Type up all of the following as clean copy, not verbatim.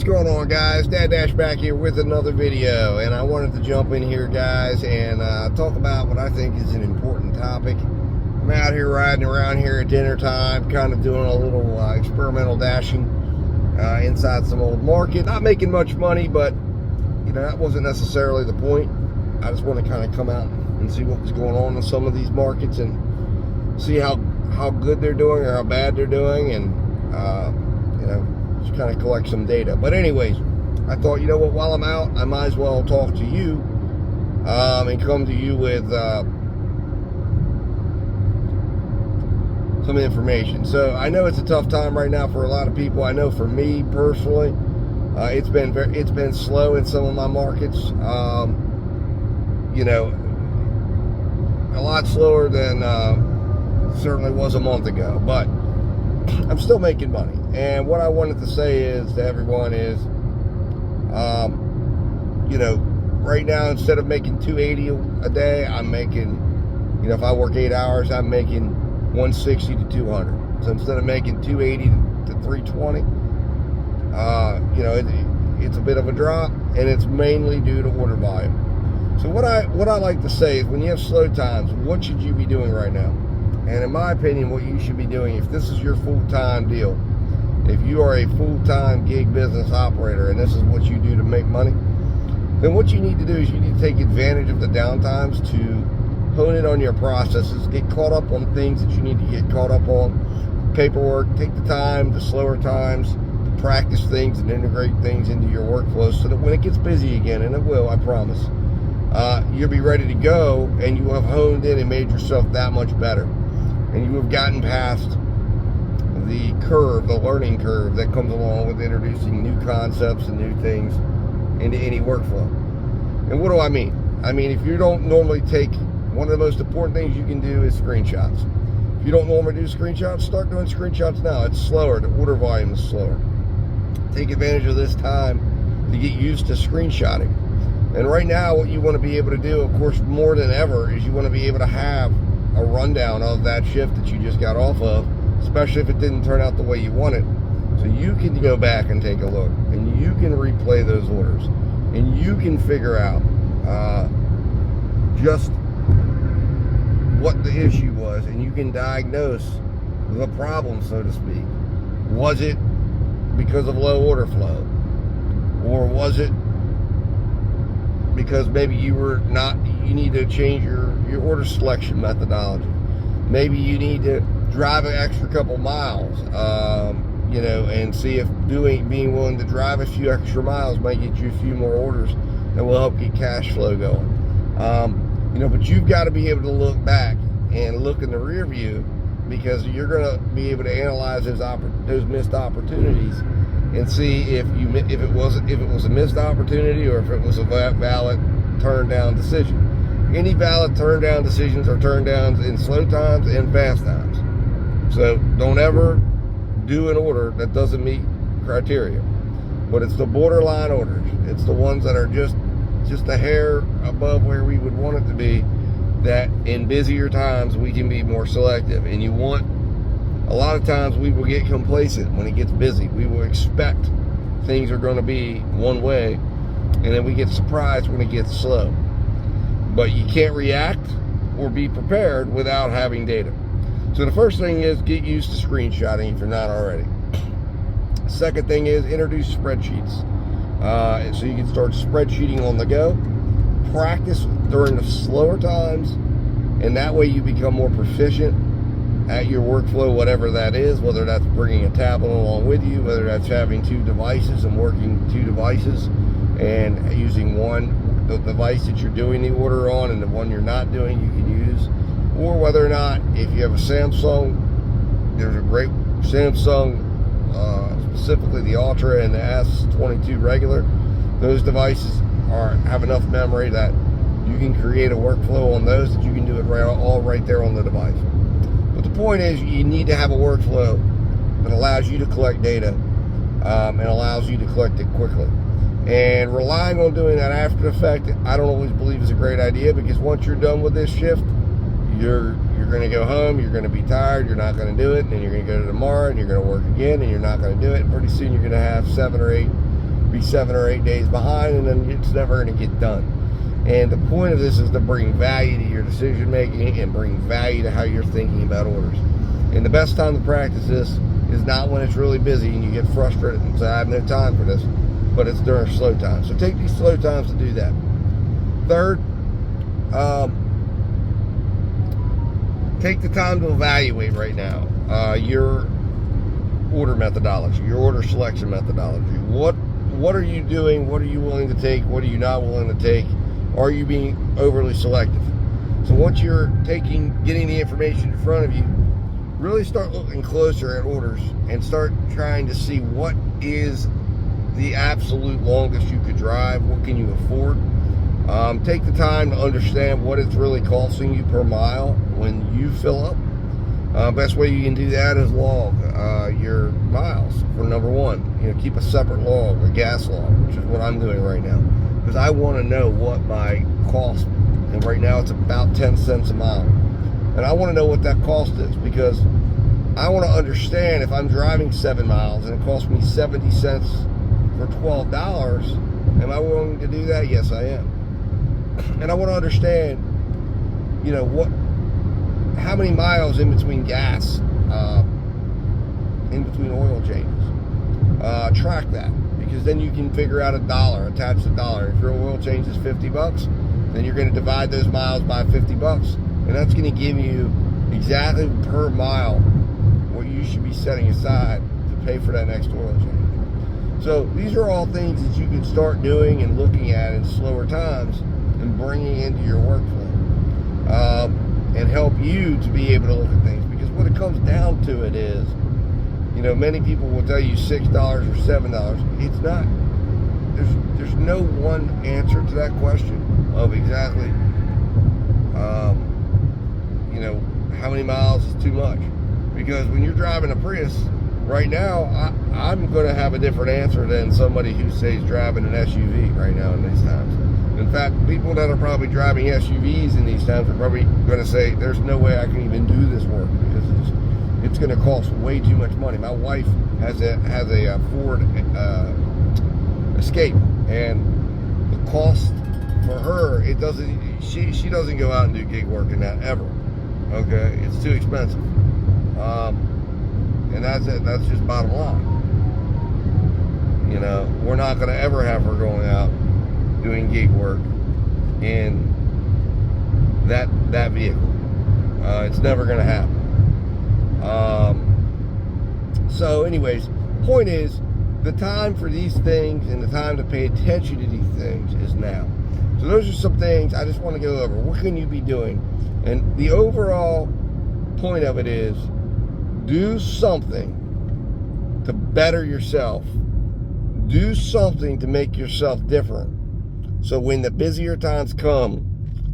What's going on, guys? DadDash back here with another video, and I wanted to jump in here, guys, and talk about what I think is an important topic. I'm out here riding around here at dinner time, kind of doing a little experimental dashing inside some old market. Not making much money, but you know, that wasn't necessarily the point. I just want to kind of come out and see what was going on in some of these markets and see how good they're doing or how bad they're doing, and you know, just kind of collect some data. But anyways, I thought, you know what, while I'm out, I might as well talk to you and come to you with some information. So I know it's a tough time right now for a lot of people. I know for me personally, it's been slow in some of my markets. You know, a lot slower than certainly was a month ago, but I'm still making money. And what I wanted to say is to everyone is, you know, right now, instead of making $280 a day, I'm making, you know, if I work 8 hours, I'm making $160 to $200. So instead of making $280 to $320, you know, it's a bit of a drop, and it's mainly due to order volume. So what I like to say is, when you have slow times, what should you be doing right now? And in my opinion, what you should be doing, if this is your full-time deal, if you are a full-time gig business operator and this is what you do to make money, then what you need to do is you need to take advantage of the downtimes to hone in on your processes, get caught up on things that you need to get caught up on, paperwork, take the time, the slower times, to practice things and integrate things into your workflow so that when it gets busy again, and it will, I promise, you'll be ready to go, and you will have honed in and made yourself that much better. And you have gotten past the curve, the learning curve that comes along with introducing new concepts and new things into any workflow. And what do I mean? I mean, if you don't normally take, one of the most important things you can do is screenshots. If you don't normally do screenshots, start doing screenshots now. It's slower. The order volume is slower. Take advantage of this time to get used to screenshotting. And right now, what you want to be able to do, of course, more than ever, is you want to be able to have a rundown of that shift that you just got off of, especially if it didn't turn out the way you wanted. So you can go back and take a look, and you can replay those orders, and you can figure out just what the issue was, and you can diagnose the problem, so to speak. Was it because of low order flow? Or was it because maybe you need to change your order selection methodology? Maybe you need to drive an extra couple miles, you know, and see if being willing to drive a few extra miles might get you a few more orders that will help get cash flow going. You know, but you've got to be able to look back and look in the rear view, because you're going to be able to analyze those missed opportunities and see if it was a missed opportunity or if it was a valid turn down decision. Any valid turn down decisions are turn downs in slow times and fast times. So don't ever do an order that doesn't meet criteria. But it's the borderline orders. It's the ones that are just a hair above where we would want it to be, that in busier times we can be more selective. And a lot of times we will get complacent when it gets busy. We will expect things are going to be one way, and then we get surprised when it gets slow. But you can't react or be prepared without having data. So the first thing is, get used to screenshotting if you're not already. Second thing is, introduce spreadsheets. So you can start spreadsheeting on the go. Practice during the slower times, and that way you become more proficient at your workflow, whatever that is, whether that's bringing a tablet along with you, whether that's having two devices and working two devices and using the device that you're doing the order on and the one you're not doing you can use, or whether or not, if you have a Samsung, there's a great Samsung, specifically the Ultra and the S22 regular. Those devices have enough memory that you can create a workflow on those that you can do it all right there on the device. But the point is, you need to have a workflow that allows you to collect data and allows you to collect it quickly. And relying on doing that after the fact, I don't always believe is a great idea, because once you're done with this shift, you're going to go home, you're going to be tired, you're not going to do it, and then you're going to go to tomorrow and you're going to work again and you're not going to do it, and pretty soon you're going to have 7 or 8 be 7 or 8 days behind, and then it's never going to get done. And the point of this is to bring value to your decision making and bring value to how you're thinking about orders. And the best time to practice this is not when it's really busy and you get frustrated and say, I have no time for this, but it's during slow time. So take these slow times to do that. Third, take the time to evaluate right now your order methodology, your order selection methodology. What are you doing? What are you willing to take? What are you not willing to take? Are you being overly selective? So once you're getting the information in front of you, really start looking closer at orders and start trying to see what is the absolute longest you could drive. What can you afford? Take the time to understand what it's really costing you per mile when you fill up. Best way you can do that is log your miles for number one. Keep a separate log, a gas log, which is what I'm doing right now, because I want to know what my cost, and right now it's about 10 cents a mile, and I want to know what that cost is, because I want to understand if I'm driving 7 miles and it costs me 70 cents for $12, am I willing to do that? Yes, I am. And I want to understand, how many miles in between gas, in between oil changes. Track that, because then you can figure out attach the dollar. If your oil change is $50, then you're going to divide those miles by $50, and that's going to give you exactly per mile what you should be setting aside to pay for that next oil change. So these are all things that you can start doing and looking at in slower times and bringing into your workflow, and help you to be able to look at things. Because what it comes down to it is, many people will tell you $6 or $7. It's not. There's no one answer to that question of exactly, how many miles is too much. Because when you're driving a Prius right now, I'm going to have a different answer than somebody who says driving an SUV right now in these times. In fact, people that are probably driving SUVs in these times are probably going to say, there's no way I can even do this work, because it's going to cost way too much money. My wife has a Ford Escape, and the cost for her, she doesn't go out and do gig work in that ever. Okay, it's too expensive, and that's it. That's just bottom line. We're not going to ever have her going out doing gig work in that vehicle. It's never going to happen. So anyways, point is, the time for these things and the time to pay attention to these things is now. So those are some things I just want to go over. What can you be doing? And the overall point of it is, do something to better yourself. Do something to make yourself different. So when the busier times come,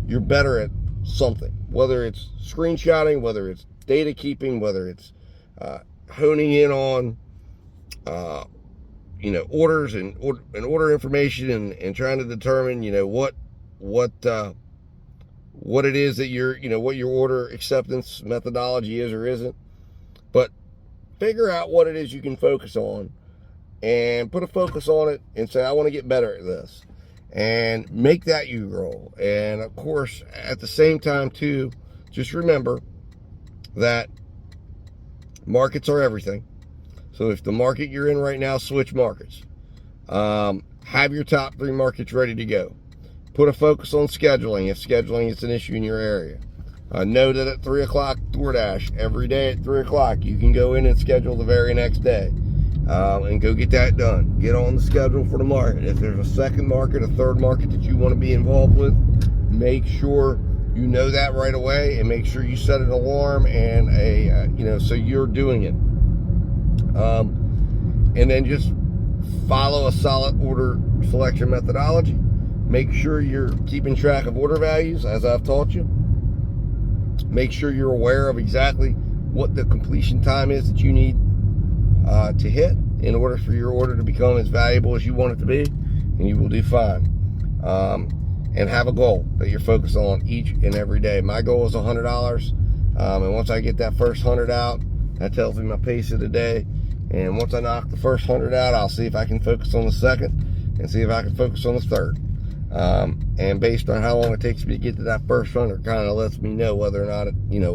you're better at something. Whether it's screenshotting, whether it's data keeping, whether it's honing in on orders and order information, and trying to determine what it is that what your order acceptance methodology is or isn't. But figure out what it is you can focus on, and put a focus on it, and say, I want to get better at this, and make that your goal. And of course, at the same time too, just remember that markets are everything. So if the market you're in right now, switch markets. Have your top 3 markets ready to go. Put a focus on scheduling if scheduling is an issue in your area. Know that at 3 o'clock, DoorDash, every day at 3 o'clock, you can go in and schedule the very next day, and go get that done. Get on the schedule for the market. If there's a second market, a third market that you want to be involved with, make sure you know that right away, and make sure you set an alarm and so you're doing it. And then just follow a solid order selection methodology. Make sure you're keeping track of order values, as I've taught you. Make sure you're aware of exactly what the completion time is that you need to hit in order for your order to become as valuable as you want it to be, and you will do fine. And have a goal that you're focused on each and every day. My goal is $100, and once I get that first 100 out, that tells me my pace of the day. And once I knock the first 100 out, I'll see if I can focus on the second. and see if I can focus on the third. And based on how long it takes me to get to that first 100, kind of lets me know whether or not,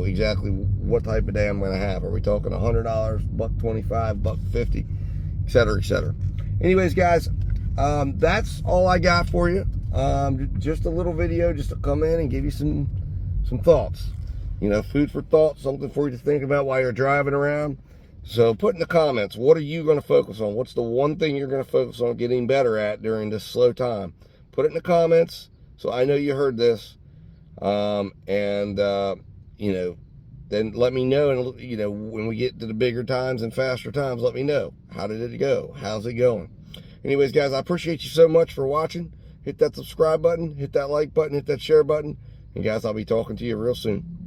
exactly what type of day I'm going to have. Are we talking $100, $125, $150, et cetera, et cetera. Anyways, guys, that's all I got for you. Just a little video just to come in and give you some thoughts. Food for thought, something for you to think about while you're driving around. So put in the comments, what are you going to focus on? What's the one thing you're going to focus on getting better at during this slow time? Put it in the comments so I know you heard this. Then let me know. And, when we get to the bigger times and faster times, let me know. How did it go? How's it going? Anyways, guys, I appreciate you so much for watching. Hit that subscribe button, hit that like button, hit that share button. And guys, I'll be talking to you real soon.